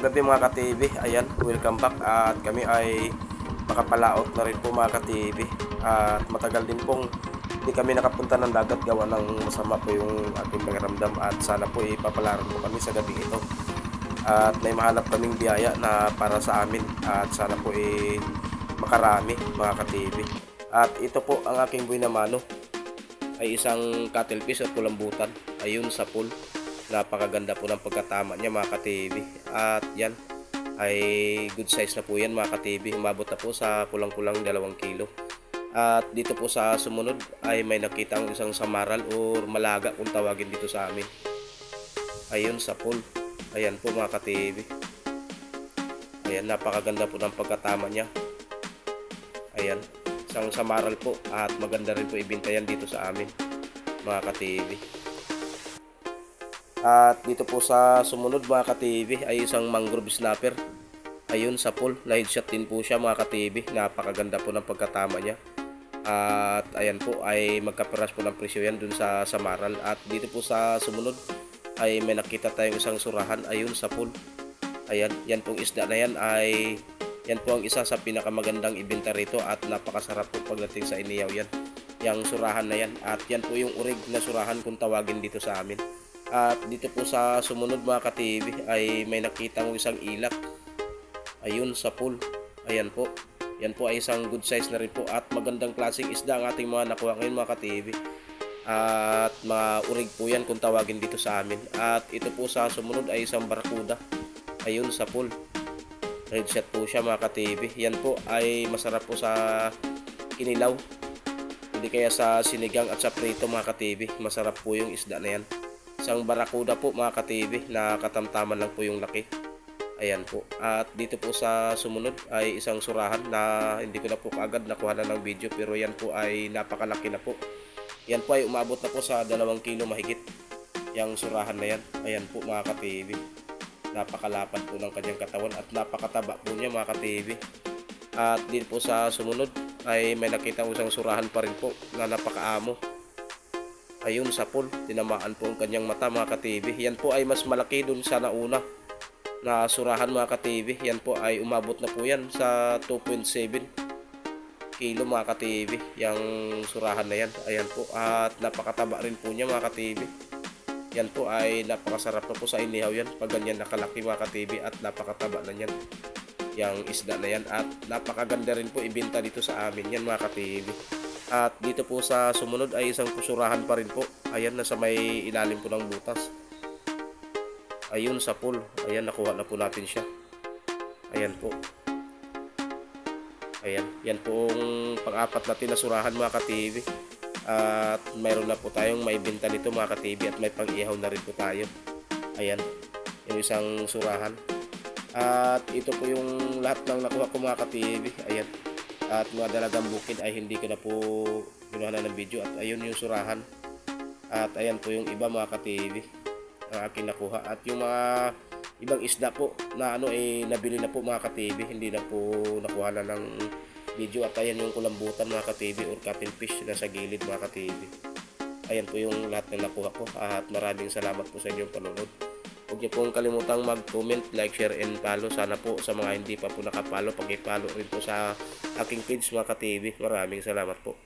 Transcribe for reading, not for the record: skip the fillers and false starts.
gabi mga ka-TV, ayan, welcome back at kami ay makapalaot na rin po mga ka-TV at matagal din pong hindi kami nakapunta ng dagat gawa ng masama po yung ating pakiramdam at sana po ipapalaran po kami sa gabi ito at may mahanap kaming biyaya na para sa amin at sana po makarami mga ka-TV. At ito po ang aking buhay na mano ay isang cuttlefish at kulambutan ayun sa pool. Napakaganda po ng pagkatama niya mga ka-TV. At yan ay good size na po yan mga ka-TV. Umabot na po sa kulang-kulang 2 kilo. At dito po sa sumunod ay may nakitang isang samaral or malaga kung tawagin dito sa amin. Ayun sa pool. Ayan po mga ka-TV. Ayan, napakaganda po ng pagkatama niya. Ayan, isang samaral po at maganda rin po ibintayan dito sa amin mga ka-TV. At dito po sa sumunod mga ka-TV ay isang mangrove snapper. Ayun sa pool, na headshot din po siya mga ka-TV. Napakaganda po ng pagkatama niya. At ayan po ay magkaperas po ng presyo yan dun sa samaral. At dito po sa sumunod ay may nakita tayong isang surahan ayun sa pool. Ayan, yan pong isda na yan ay yan po ang isa sa pinakamagandang ibenta rito at napakasarap po pagdating sa iniyaw yan. Yang surahan na yan at yan po yung urig na surahan kung tawagin dito sa amin. At dito po sa sumunod mga ka-TV ay may nakita mo isang ilak ayun sa pool. Ayan po, yan po ay isang good size na rin po at magandang klaseng isda ang ating mga nakuha ngayon mga ka-TV. At mga urig po yan kung tawagin dito sa amin. At ito po sa sumunod ay isang barakuda ayun sa pool. Headshot po siya mga ka-TV. Yan po ay masarap po sa kinilaw, hindi kaya sa sinigang at sa prito mga ka-TV. Masarap po yung isda na yan. Isang barakuda po mga ka-TV na katamtaman lang po yung laki. Ayan po. At dito po sa sumunod ay isang surahan na hindi ko na po kaagad nakuha na ng video pero yan po ay napakalaki na po. Yan po ay umabot na po sa 2 kilo mahigit. Yang surahan na yan. Ayan po mga ka-TV. Napakalapad po ng kanyang katawan at napakataba po niya mga ka-TV. At dito po sa sumunod ay may nakita ko isang surahan pa rin po na napakaamo. Ayun sa pool, tinamaan po ang kanyang mata mga ka-TV. Yan po ay mas malaki dun sa nauna na surahan mga ka-TV. Yan po ay umabot na po yan sa 2.7 kilo mga ka-TV. Yang surahan na yan. Ayan po at napakataba rin po niya mga ka-TV. Yan po ay napakasarap na po sa inihaw yan pag ganyan nakalaki mga ka-TV at napakataba na yan. Yang isda na yan at napakaganda rin po ibenta dito sa amin yan mga ka-TV. At dito po sa sumunod ay isang kusurahan pa rin po. Ayan, nasa may ilalim po ng butas. Ayun sa pool. Ayan, nakuha na po natin siya. Ayan po. Ayan, yan po ang pang-apat natin na surahan mga ka-TV. At mayroon na po tayong maibenta dito mga ka-TV at may pang-ihaw na rin po tayo. Ayan, yung isang surahan. At ito po yung lahat ng nakuha ko mga ka-TV. Ayan. At mga dalagang bukid ay hindi ko na po ginawa na ng video. At ayun yung surahan. At ayan po yung iba mga ka-TV ang aking nakuha. At yung mga ibang isda po na nabili na po mga ka-TV, hindi na po nakuha na ng video. At ayan yung kulambutan mga ka-TV or cuttlefish na sa gilid mga ka-TV. Ayan po yung lahat ng nakuha ko. At maraming salamat po sa inyong panonood. Huwag niyo pong kalimutang mag-comment, like, share, and follow. Sana po sa mga hindi pa po nakapalo, pag-i-follow rin po sa aking page mga ka-TV. Maraming salamat po.